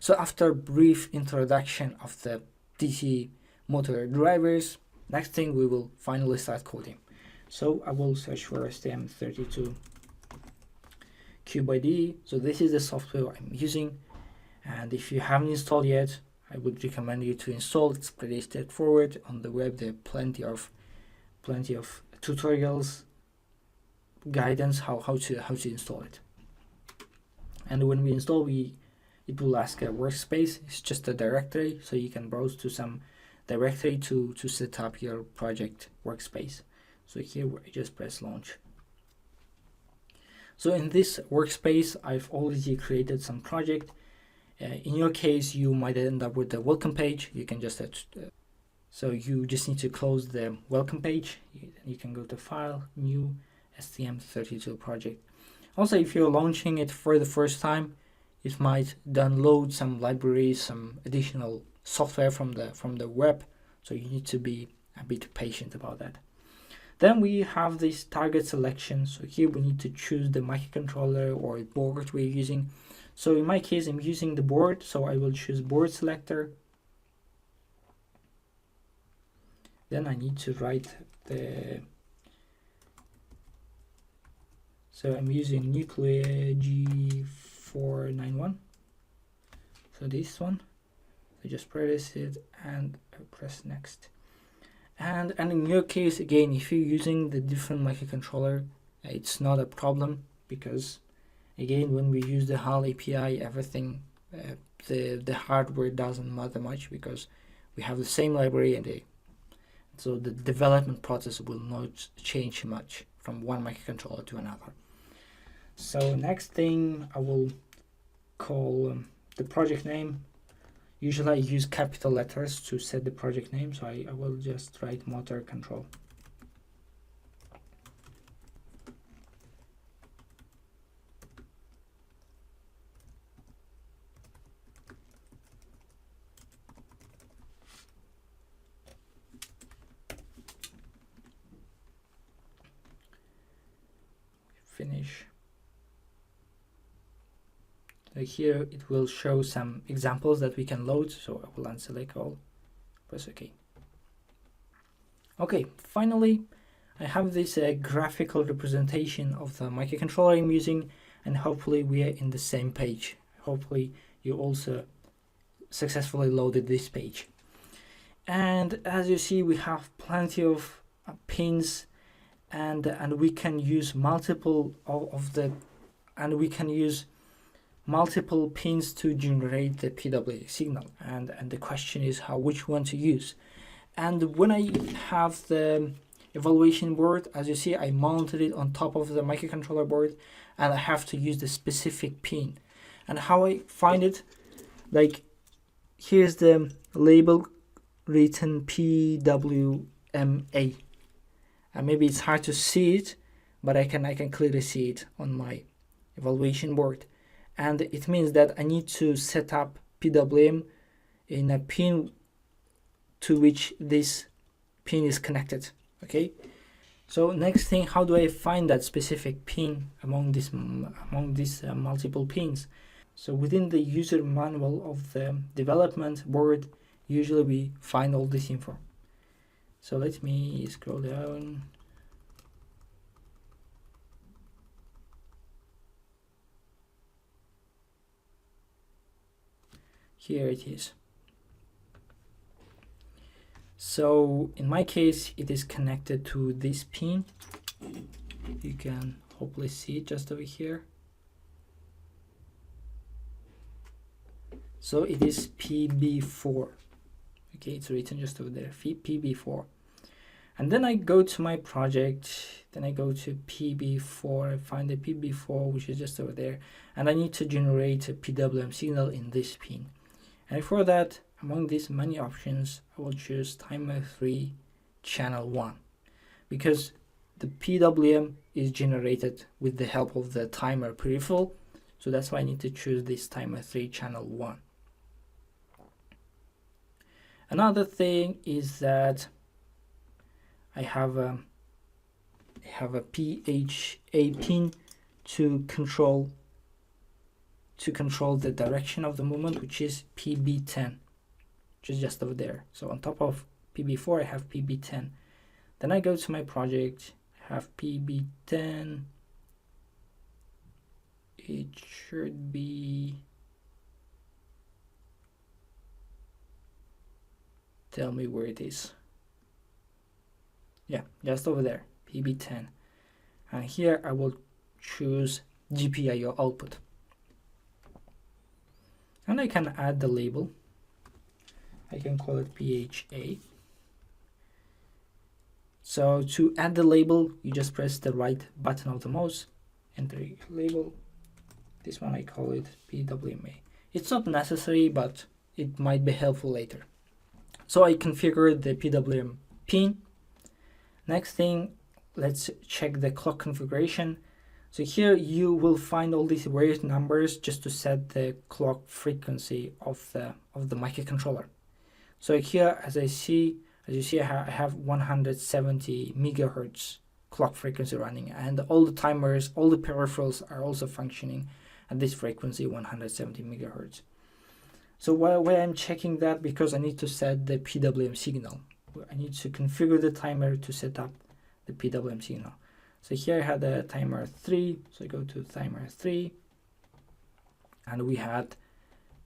So after a brief introduction of the DC motor drivers, next thing we will finally start coding. So I will search for STM32 GPIO. So this is the software I'm using, and if you haven't installed yet, I would recommend you to install. It's pretty straightforward. On the web there are plenty of tutorials, guidance how to install it. And when we install, it will ask a workspace. It's just a directory, so you can browse to some directory to set up your project workspace. So here I just press launch. So in this workspace, I've already created some project. In your case, you might end up with the welcome page. You can just so you just need to close the welcome page. You can go to File, New, STM32 project. Also, if you're launching it for the first time, it might download some libraries, some additional software from the web. So you need to be a bit patient about that. Then we have this target selection. So here we need to choose the microcontroller or board we're using. So in my case, I'm using the board, so I will choose board selector. Then I need to write the, so I'm using Nuclear G491. So this one, I just press it and I press next. And in your case, again, if you're using the different microcontroller, it's not a problem, because again, when we use the HAL API, everything, the hardware doesn't matter much, because we have the same library, and so the development process will not change much from one microcontroller to another. So next thing, I will call the project name. Usually I use capital letters to set the project name, so I will just write motor control. Finish. So here it will show some examples that we can load, so I will unselect all, press OK. Okay, finally I have this graphical representation of the microcontroller I'm using, and hopefully we are in the same page. Hopefully you also successfully loaded this page. And as you see, we have plenty of pins, and we can use multiple multiple pins to generate the PWM signal, and the question is which one to use. And when I have the evaluation board, as you see, I mounted it on top of the microcontroller board, and I have to use the specific pin. And how I find it, like, here's the label written PWMA, and maybe it's hard to see it, but I can clearly see it on my evaluation board. And it means that I need to set up PWM in a pin to which this pin is connected. Okay, so next thing, how do I find that specific pin among these multiple pins? So within the user manual of the development board, usually we find all this info. So let me scroll down. Here it is. So in my case, it is connected to this pin. You can hopefully see it just over here. So it is PB4. Okay, it's written just over there, PB4. And then I go to my project, then I go to PB4, I find the PB4, which is just over there, and I need to generate a PWM signal in this pin. And for that, among these many options, I will choose timer 3 channel 1, because the PWM is generated with the help of the timer peripheral, so that's why I need to choose this timer 3 channel 1. Another thing is that I have a PHA pin to control to control the direction of the movement, which is PB10, which is just over there. So on top of PB4 I have PB10. Then I go to my project, I have PB10. It should be, tell me where it is. Yeah, just over there, PB10. And here I will choose GPIO output. And I can add the label. I can call it PHA. So to add the label, you just press the right button of the mouse, enter your label. This one I call it PWMA. It's not necessary, but it might be helpful later. So I configured the PWM pin. Next thing, let's check the clock configuration. So here you will find all these various numbers just to set the clock frequency of the microcontroller. So here, as you see, I have 170 megahertz clock frequency running, and all the timers, all the peripherals are also functioning at this frequency, 170 megahertz. So why I'm checking that? Because I need to set the PWM signal. I need to configure the timer to set up the PWM signal. So here I had a timer 3, so I go to timer 3, and we had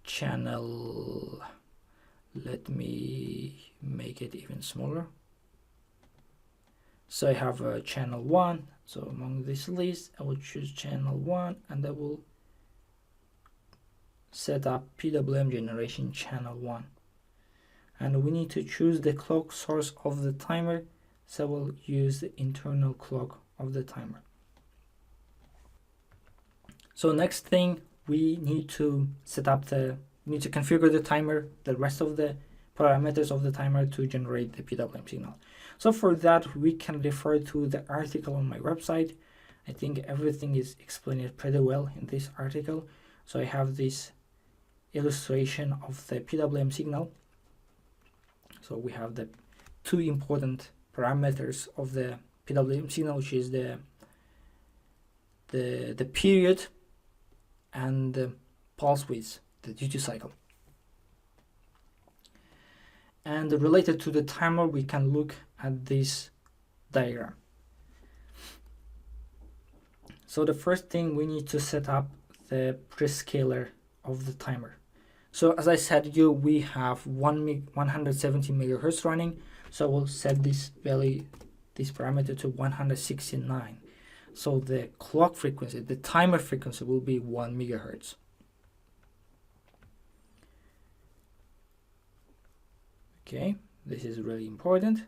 channel, let me make it even smaller. So I have a channel 1, so among this list I will choose channel 1, and I will set up PWM generation channel 1. And we need to choose the clock source of the timer, so we'll use the internal clock of the timer. So next thing, we need to configure the timer, the rest of the parameters of the timer to generate the PWM signal. So for that, we can refer to the article on my website. I think everything is explained pretty well in this article. So I have this illustration of the PWM signal. So we have the two important parameters of the PWM signal, which is the period and the pulse width, the duty cycle. And related to the timer, we can look at this diagram. So the first thing, we need to set up the prescaler of the timer. So as I said, we have 170 megahertz running. So we'll set this value, this parameter, to 169. So the clock frequency, the timer frequency, will be 1 megahertz. Okay, this is really important.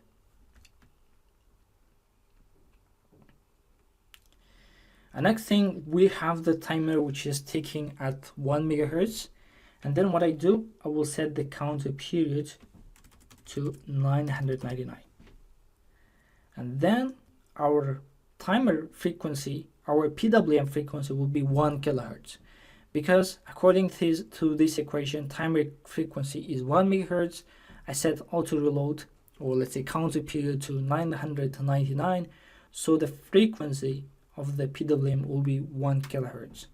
And next thing, we have the timer which is ticking at 1 megahertz. And then what I do, I will set the counter period to 999. And then our timer frequency, our PWM frequency, will be 1 kilohertz. Because according to this equation, timer frequency is 1 megahertz. I set auto reload, or let's say counter period, to 999. So the frequency of the PWM will be 1 kilohertz.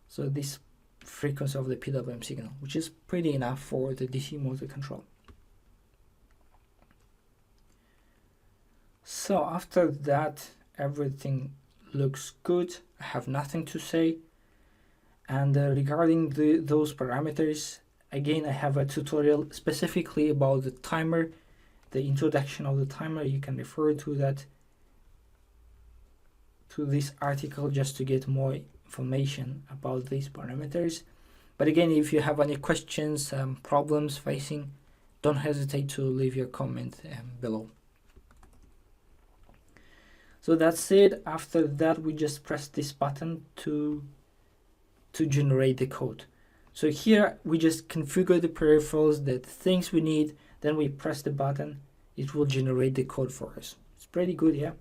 So this frequency of the PWM signal, which is pretty enough for the DC motor control. So after that, everything looks good. I have nothing to say. And regarding those parameters, again, I have a tutorial specifically about the timer, the introduction of the timer. You can refer to that, to this article, just to get more information about these parameters. But again, if you have any questions, problems facing, don't hesitate to leave your comment below. So that's it. After that, we just press this button to generate the code. So here we just configure the peripherals, the things we need, then we press the button, it will generate the code for us. It's pretty good, yeah.